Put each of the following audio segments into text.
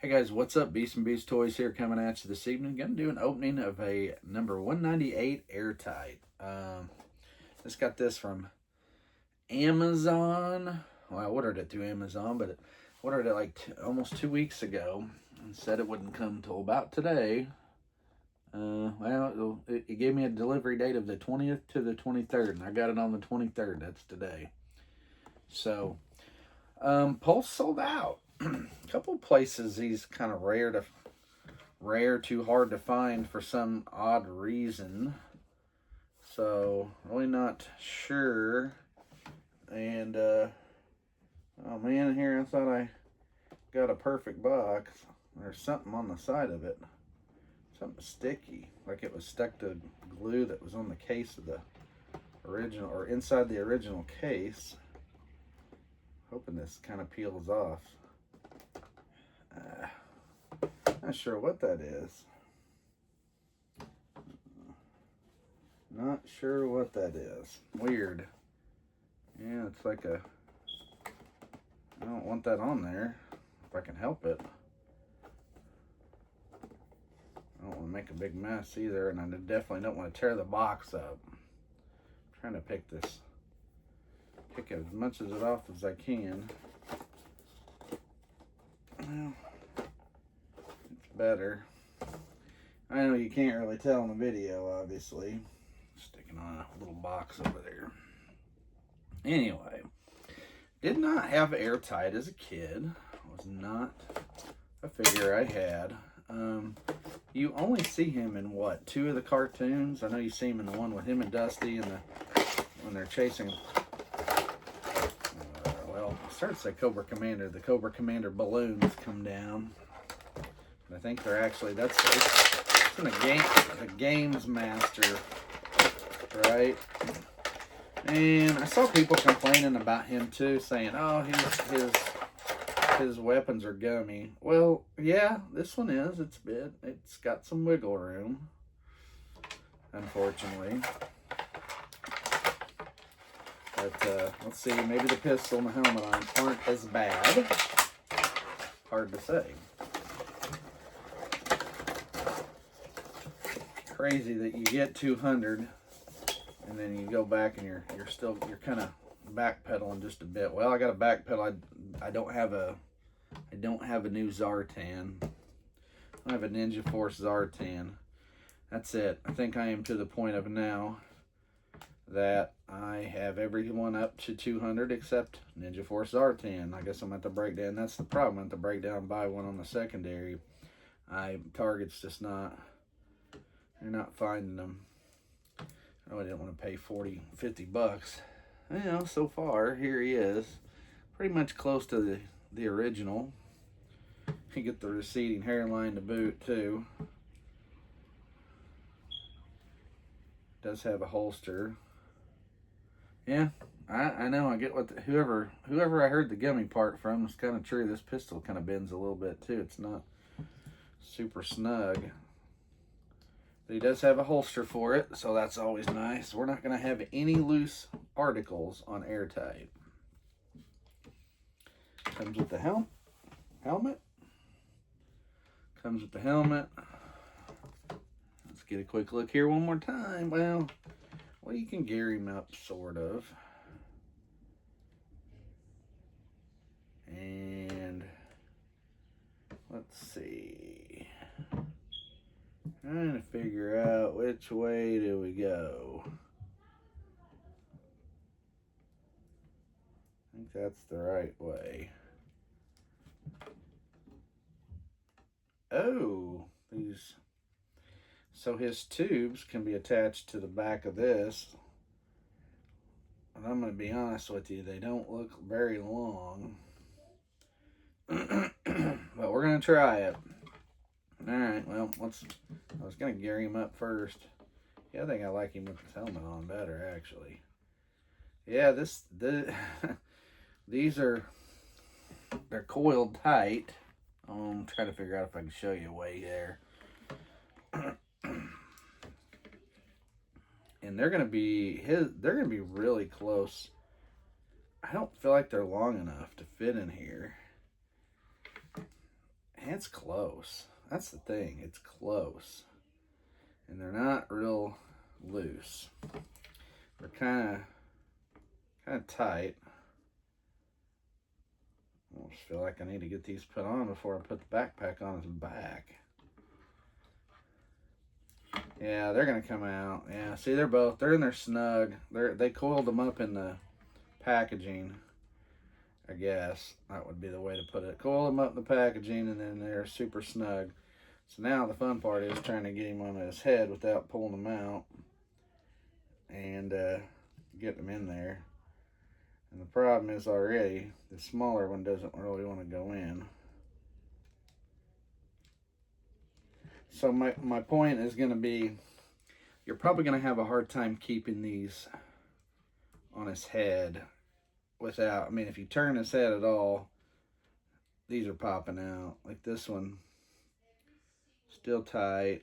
Hey guys, what's up? Beast and Beast Toys here coming at you this evening. Gonna do an opening of a number 198 Airtight. Just got this from Amazon. Well, I ordered it through Amazon, but I ordered it like almost 2 weeks ago and said it wouldn't come until about today. It gave me a delivery date of the 20th to the 23rd, and I got it on the 23rd. That's today. So, Pulse sold out. A couple places he's kind of rare, too hard to find for some odd reason. So really not sure. And oh man, here I thought I got a perfect box. There's something on the side of it, something sticky, like it was stuck to glue that was on the case of the original, or inside the original case. Hoping this kind of peels off. Not sure what that is. Not sure what that is. Weird. Yeah, it's like a... I don't want that on there, if I can help it. I don't want to make a big mess either, and I definitely don't want to tear the box up. I'm trying to pick as much of it off as I can. Well, it's better. I know you can't really tell in the video, obviously. Sticking on a little box over there. Anyway, did not have Airtight as a kid. Was not a figure I had. You only see him in what, 2 of the cartoons? I know you see him in the one with him and Dusty and when they're chasing. Well, I started to say Cobra Commander. The Cobra Commander balloons come down. I think they're actually, it's in a games master, right? And I saw people complaining about him too, saying, "Oh, his weapons are gummy." Well, yeah, this one is. It's got some wiggle room, unfortunately. But let's see, maybe the pistol and the helmet aren't as bad. Hard to say. Crazy that you get 200 and then you go back and you're kind of backpedaling just a bit. Well, I got a backpedal. I don't have a new Zartan. I have a Ninja Force Zartan. That's it. I think I am to the point of now that I have everyone up to 200 except Ninja Force Zartan. I guess I'm at the breakdown. That's the problem. I'm at the breakdown, buy one on the secondary. Target's just not. You're not finding them. I really didn't want to pay 40, 50 bucks. You know, so far, here he is. Pretty much close to the original. You get the receding hairline to boot, too. Does have a holster. Yeah, I know. I get what whoever I heard the gummy part from is kind of true. This pistol kind of bends a little bit, too. It's not super snug. But he does have a holster for it, so that's always nice. We're not going to have any loose articles on Airtight. Comes with the helmet. Comes with the helmet. Let's get a quick look here one more time. Well, you can gear him up, sort of. And let's see. Trying to figure out which way do we go. I think that's the right way. Oh, so his tubes can be attached to the back of this. And I'm going to be honest with you, they don't look very long. But we're going to try it. Alright, well, I was going to gear him up first. Yeah, I think I like him with his helmet on better, actually. Yeah, they're coiled tight. I'm trying to figure out if I can show you a way there. And they're going to be really close. I don't feel like they're long enough to fit in here. It's close. That's the thing. It's close. And they're not real loose. They're kind of tight. I almost feel like I need to get these put on before I put the backpack on his back. Yeah, they're gonna come out. Yeah, see, they're in there snug. They coiled them up in the packaging. I guess that would be the way to put it. Coil them up in the packaging, and then they're super snug. So now the fun part is trying to get him on his head without pulling them out and get them in there. And the problem is already the smaller one doesn't really want to go in. So my point is going to be, you're probably going to have a hard time keeping these on his head without, I mean, if you turn his head at all, these are popping out. Like this one, still tight,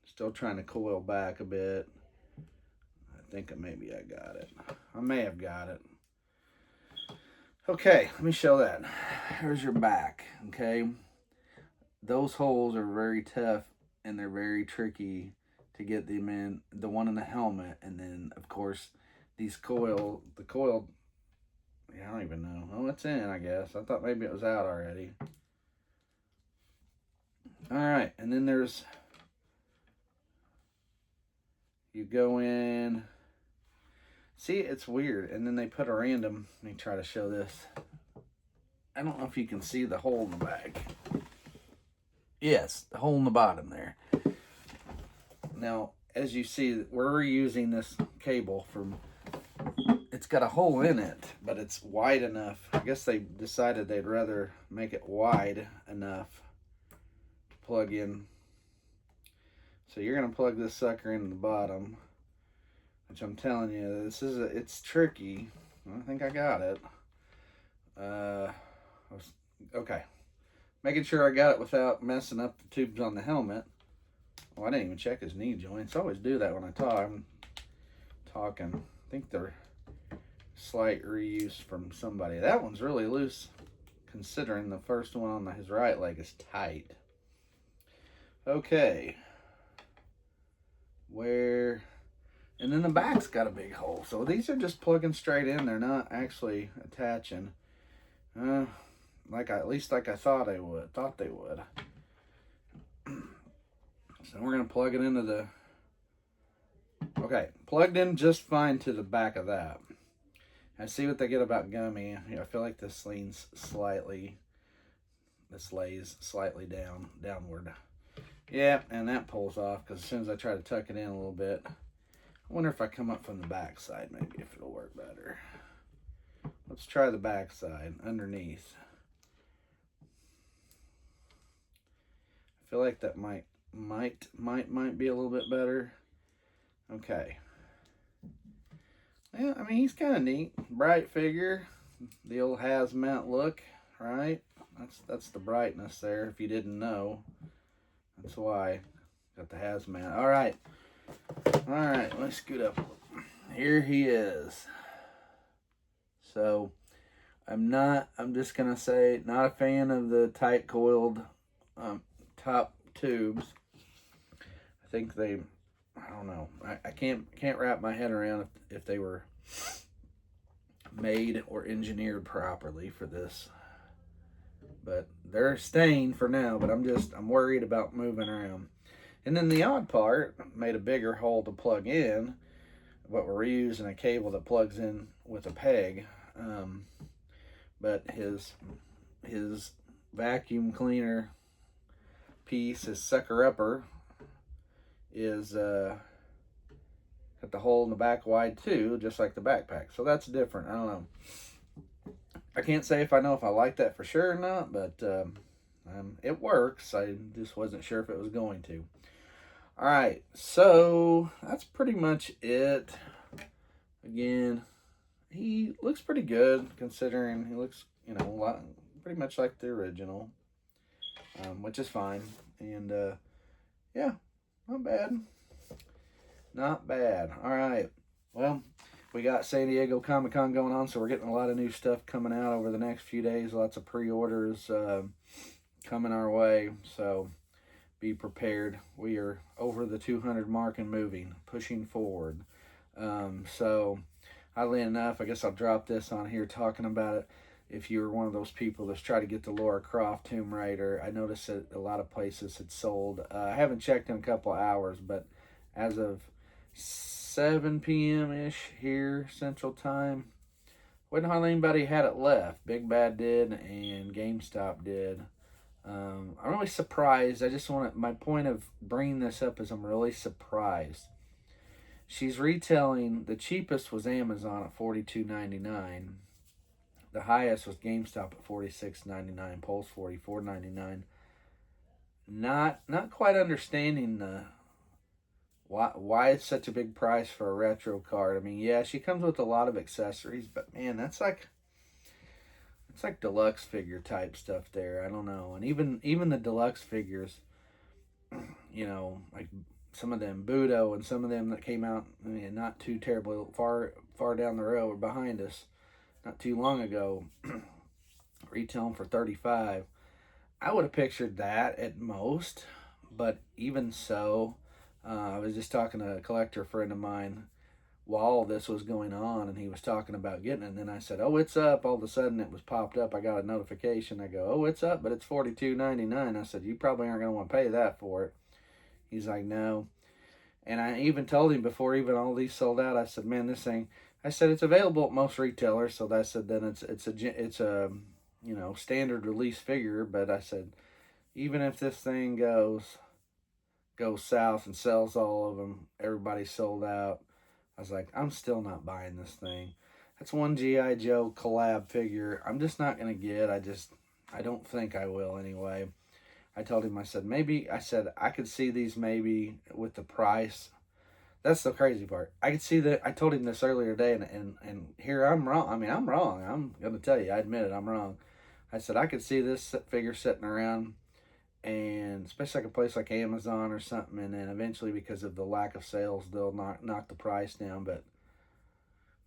still trying to coil back a bit. I think maybe I got it. I may have got it. Okay, let me show that. Here's your back, okay? Those holes are very tough and they're very tricky to get them in. The one in the helmet, and then of course these the coil, yeah, I don't even know. Oh, it's in, I guess. I thought maybe it was out already. All right, and then you go in. See, it's weird. And then they put a random, let me try to show this. I don't know if you can see the hole in the back. Yes, the hole in the bottom there. Now, as you see, we're using this cable from, it's got a hole in it, but it's wide enough. I guess they decided they'd rather make it wide enough to plug in. So you're going to plug this sucker into the bottom, which I'm telling you, it's tricky. I think I got it. Okay. Making sure I got it without messing up the tubes on the helmet. Oh, I didn't even check his knee joints. I always do that when I talk. I'm talking. I think they're slight reuse from somebody. That one's really loose, considering the first one on his right leg is tight. Okay. And then the back's got a big hole. So these are just plugging straight in. They're not actually attaching. At least like I thought they would. So we're gonna plug it into the. Okay, plugged in just fine to the back of that. I see what they get about gummy. I feel like this lays slightly downward. Yeah, and that pulls off because as soon as I try to tuck it in a little bit, I wonder if I come up from the back side, maybe if it'll work better. Let's try the back side underneath. I feel like that might be a little bit better. Okay. Yeah, I mean, he's kind of neat. Bright figure. The old hazmat look, right? That's the brightness there, if you didn't know. That's why. Got the hazmat. All right, let me scoot up. Here he is. So, I'm just going to say, not a fan of the tight coiled top tubes. I think I don't know. I can't wrap my head around if they were made or engineered properly for this. But they're staying for now, but I'm worried about moving around. And then the odd part, made a bigger hole to plug in, but we're reusing a cable that plugs in with a peg. But his vacuum cleaner piece, his sucker upper, is got the hole in the back wide too, just like the backpack. So that's different. I don't know. I can't say if I know if I like that for sure or not, but it works. I just wasn't sure if it was going to. All right, so that's pretty much it. Again, he looks pretty good considering he looks, pretty much like the original, which is fine. And yeah, not bad. Not bad. All right. Well, we got San Diego Comic-Con going on, so we're getting a lot of new stuff coming out over the next few days. Lots of pre-orders coming our way. So be prepared. We are over the 200 mark and moving, pushing forward. So oddly enough, I guess I'll drop this on here talking about it. If you're one of those people that's trying to get the Lara Croft Tomb Raider, I noticed that a lot of places had sold. I haven't checked in a couple of hours, but as of 7 p.m. ish here Central Time, wasn't hardly anybody had it left. Big Bad did, and GameStop did. I'm really surprised. I just want to. My point of bringing this up is I'm really surprised. She's retailing. The cheapest was Amazon at $42.99. The highest was GameStop at $46.99. Pulse $44.99. Not quite understanding the why it's such a big price for a retro card. I mean, yeah, she comes with a lot of accessories, but man, that's like it's like deluxe figure type stuff there. I don't know, and even the deluxe figures, like some of them Budo and some of them that came out, I mean, not too terribly far down the road or behind us, not too long ago, retailing for 35. I would have pictured that at most, but even so, I was just talking to a collector friend of mine while all this was going on, and he was talking about getting it. And then I said, "Oh, it's up." All of a sudden, it was popped up. I got a notification. I go, "Oh, it's up, but it's $42.99." I said, "You probably aren't going to want to pay that for it." He's like, "No." And I even told him before even all these sold out. I said, "Man, this thing." I said it's available at most retailers. So I said then it's a standard release figure. But I said even if this thing goes south and sells all of them, everybody's sold out. I was like, I'm still not buying this thing. That's one G.I. Joe collab figure I'm just not going to get. I don't think I will anyway. I told him, I said, I could see these maybe with the price. That's the crazy part. I could see that. I told him this earlier today, and here I'm wrong. I mean, I'm wrong. I'm going to tell you, I admit it, I'm wrong. I said, I could see this figure sitting around, and especially like a place like Amazon or something, and then eventually because of the lack of sales they'll knock the price down. But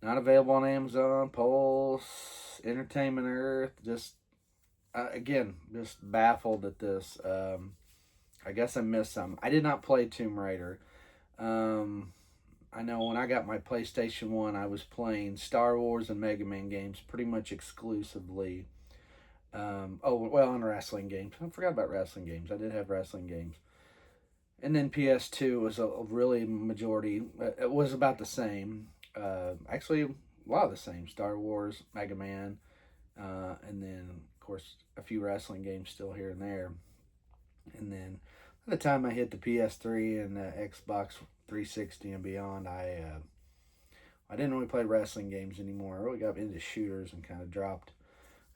not available on Amazon, Pulse, Entertainment Earth. Just again, just baffled at this. I guess I missed some. I did not play Tomb Raider. I know when I got my PlayStation 1, I was playing Star Wars and Mega Man games pretty much exclusively. And wrestling games. I forgot about wrestling games. I did have wrestling games. And then PS2 was a really majority. It was about the same. Actually, a lot of the same. Star Wars, Mega Man, and then, of course, a few wrestling games still here and there. And then by the time I hit the PS3 and the Xbox 360 and beyond, I didn't really play wrestling games anymore. I really got into shooters and kind of dropped.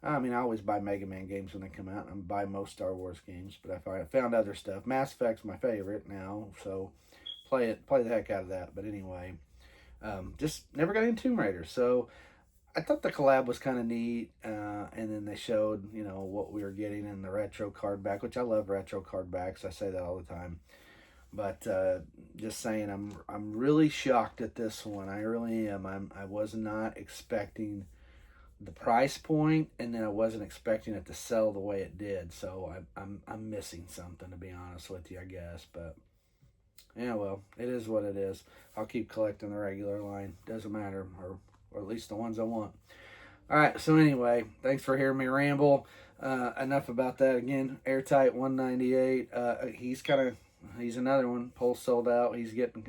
I mean, I always buy Mega Man games when they come out, and I buy most Star Wars games, but I found other stuff. Mass Effect's my favorite now, so play the heck out of that. But anyway, just never got into Tomb Raider, so I thought the collab was kind of neat, and then they showed, what we were getting in the retro card back, which I love retro card backs. I say that all the time. But just saying, I'm really shocked at this one. I really am. I was not expecting the price point, and then I wasn't expecting it to sell the way it did. So I'm missing something, to be honest with you, I guess. But yeah, well, it is what it is. I'll keep collecting the regular line. Doesn't matter, or at least the ones I want. All right. So anyway, thanks for hearing me ramble. Enough about that. Again, Airtight 198. He's another one. Pulse sold out. He's getting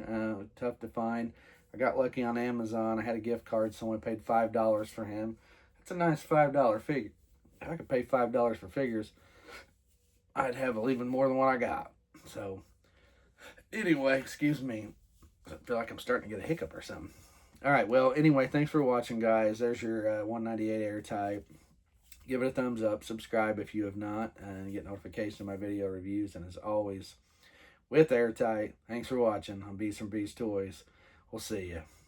tough to find. I got lucky on Amazon. I had a gift card, so I paid $5 for him. It's a nice $5 figure. If I could pay $5 for figures, I'd have even more than what I got. So, anyway, excuse me. I feel like I'm starting to get a hiccup or something. All right, well, anyway, thanks for watching, guys. There's your 198 Airtight. Give it a thumbs up. Subscribe if you have not, and get notifications of my video reviews. And as always, with Airtight, thanks for watching. I'm Beast from Beast Toys. We'll see you.